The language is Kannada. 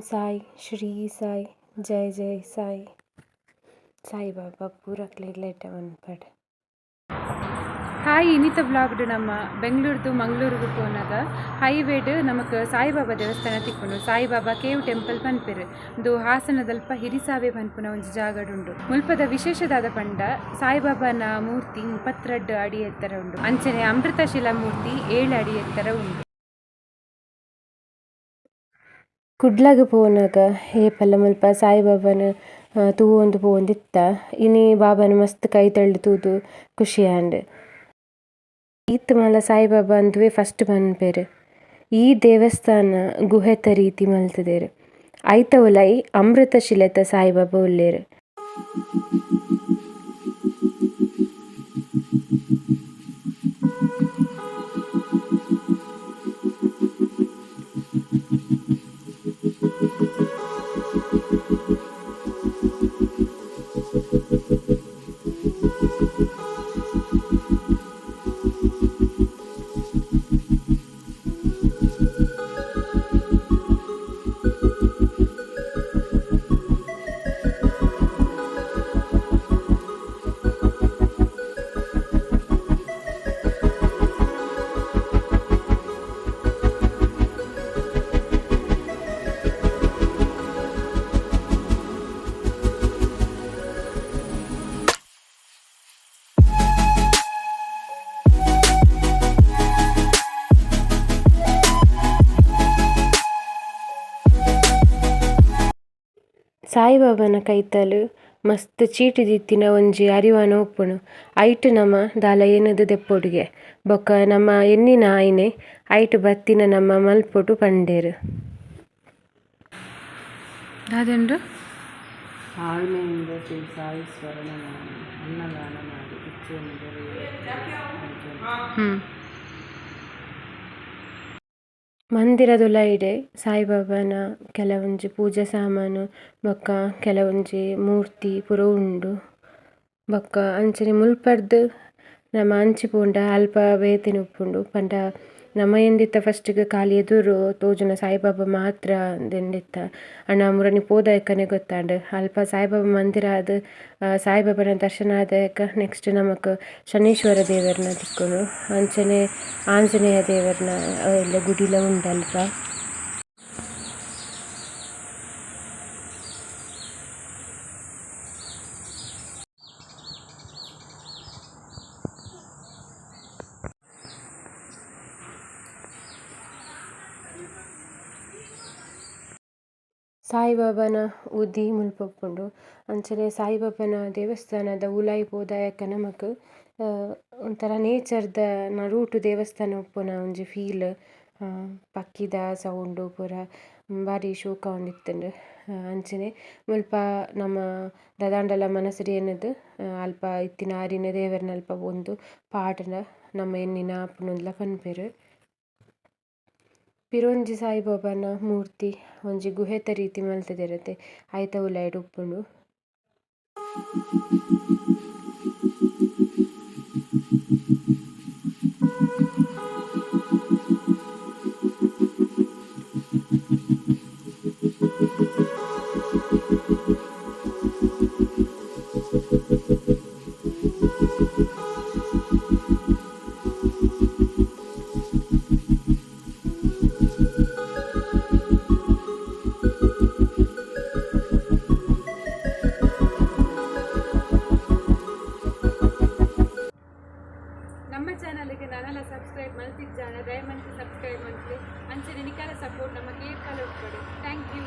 साई श्री साई जय जय साई साई बाबा पूरा क्लेट पड़ ಹಾಯ್ ಇನ್ನಿತ ಬ್ಲಾಗ್ಡ್ ನಮ್ಮ ಬೆಂಗಳೂರು ಮಂಗಳೂರಿಗೆ ಪೋನಾಗ ಹೈವೇಡ್ ನಮಕ್ ಸಾಯಿಬಾಬಾ ದೇವಸ್ಥಾನ ತಿಕ್ಕುಂಡು ಸಾಯಿಬಾಬಾ ಕೇವ್ ಟೆಂಪಲ್ ಪನ್ಪೆರ್ ಇದು ಹಾಸನದಲ್ಪ ಹಿರಿಸಾವೆ ಪನ್ಪುನ ಒಂಜಿ ಜಾಗಡುಂಡು ಮುಲ್ಪದ ವಿಶೇಷದಾದ ಪಂಡ ಸಾಯಿಬಾಬಾನ ಮೂರ್ತಿ 32 ಅಡಿ ಎತ್ತರ ಉಂಡು ಅಂಚನೆ ಅಮೃತಶಿಲಾ ಮೂರ್ತಿ 7 ಅಡಿ ಎತ್ತರ ಉಂಡು. ಕುಡ್ಲಾಗ ಪೋನಾಗ ಏಪಲ್ಲ ಮುಲ್ಪ ಸಾಯಿಬಾಬಾನ ತೂವೊಂದು ಪೋಂದಿತ್ತ ಇನಿ ಬಾಬಾನ ಮಸ್ತ್ ಕೈ ತಳ್ಳಿ ತೂದು ಖುಷಿ ಆಂಡ್ ಈತ್ ಮಲ್ಲ ಸಾಯಿಬಾಬಾ ಅಂದುವೆ ಫಸ್ಟ್ ಪನ್ಪೆರ್ ಈ ದೇವಸ್ಥಾನ ಗುಹೆತ ರೀತಿ ಮಲ್ತದೆರ್ ಐತ ಉಲೈ ಅಮೃತಶಿಲೆತ ಸಾಯಿಬಾಬಾ ಉಲ್ಲೇರ್. ಸಾಯಿಬಾಬಾನ ಕೈತಲು ಮಸ್ತ್ ಚೀಟಿ ದಿತ್ತಿನ ಒಂಜಿ ಅರಿವಾನ ಉಪ್ಪುನು ಐಟ್ ನಮ ದಾಲ ಏನದು ದೆಪ್ಪೊಡುಗೆ ಬೊಕ್ಕ ನಮ್ಮ ಎನ್ನಿನ ಆಯ್ನೆ ಐಟ್ ಬತ್ತಿನ ನಮ್ಮ ಮಲ್ಪೊಟು ಪಂಡೇರು ದಾದೆಂಡು ಆಳ್ಮೆಯಿಂದ ಶ್ರೀ ಸಾಯಿ ಸ್ವರಣ ಅನ್ನದಾನ ಮಾಡಿ ಇಚ್ಛೆಯನ್ನು ಮಂದಿರದುಲೈಡೆ ಸಾಯಿಬಾಬಾನ ಕೆಲವೊಂಜಿ ಪೂಜಾ ಸಾಮಾನು ಬೊಕ್ಕ ಕೆಲವೊಂಜಿ ಮೂರ್ತಿ ಪೂರ ಉಂಡು ಬೊಕ್ಕ ಅಂಚನೆ ಮುಲ್ಪರ್ದು ನಮ ಅಂಚಿ ಪೋಂಡ ಅಲ್ಪ ಬೇತೆನ ಉಪ್ಪುಂಡು ಪಂಡ ನಮ ಎಂದಿತ್ತ ಫಸ್ಟ್ಗ್ ಖಾಲಿ ಎದುರು ತೋಜುನ ಸಾಯಿಬಾಬಾ ಮಾತ್ರ ದೆಂಡಿತ್ತ ಅಣ್ಣ ಮುರನಿ ಪೋದಾಯಕನೆ ಗೊತ್ತಾಂಡ್ ಅಲ್ಪ ಸಾಯಿಬಾಬಾ ಮಂದಿರ ಆದ್ ಸಾಯಿಬಾಬಾನ ದರ್ಶನ ಆದಾಯಕ ನೆಕ್ಸ್ಟ್ ನಮಕ್ ಶನೀಶ್ವರ ದೇವರನ್ನ ತಿಕ್ಕುನು ಅಂಚನೆ ಆಂಜನೇಯ ದೇವರನ್ನ ಎಲ್ಲ ಗುಡಿಲ ಉಂಡು ಅಲ್ಪ. ಸಾಯಿಬಾಬಾನ ಉದಿ ಮುಲ್ಪೊಪ್ಪುಂಡು ಅಂಚನೆ ಸಾಯಿಬಾಬಾನ ದೇವಸ್ಥಾನದ ಉಲಾಯಿ ಪೋದಾಯಕ ನಮಕ್ ಒಂಥರ ನೇಚರ್ದ ನಡೂಟು ದೇವಸ್ಥಾನ ಉಪ್ಪುನ ಒಂಜಿ ಫೀಲ್ ಪಕ್ಕಿದ ಸೌಂಡು ಪೂರ ಬಾರಿ ಶೋಕ ಉಂಡಿತ್ತುಂಡು ಅಂಚನೆ ಮುಲ್ಪ ನಮ್ಮ ದಾದಾಂಡಲ ಮನಸರಿ ಎನ್ನದು ಅಲ್ಪ ಇತ್ತಿನ ಆರಿನ ದೇವರನ್ನ ಅಲ್ಪ ಒಂದು ಪಾಠನ ನಮ್ಮ ಎನ್ನಿನ ಆಪುನೊಂದುಲ ಪನ್ಪೆರ್. ಪಿರೊಂಜಿ ಸಾಯಿಬಾಬಾನ ಮೂರ್ತಿ ಒಂಜಿ ಗುಹೆತ ರೀತಿ ಮಲ್ತದಿರತ್ತೆ ಐತ ಉಲಾಯಿಡ್ ಉಪ್ಪುಂಡು. ನಮ್ಮ ಚಾನಲ್ಗೆ ನಾನೆಲ್ಲ ಸಬ್ಸ್ಕ್ರೈಬ್ ಮಲ್ತಿದ್ದಾನೆ ದಯಮಾಡಿ ಸಬ್ಸ್ಕ್ರೈಬ್ ಮಾಡ್ತೀವಿ ಅಂಚನೆ ನಿಖರ ಸಪೋರ್ಟ್ ನಮ್ಮ ಕೇರ್ ಕಾಲ ಉಟ್ಕೊಡಿ. Thank you.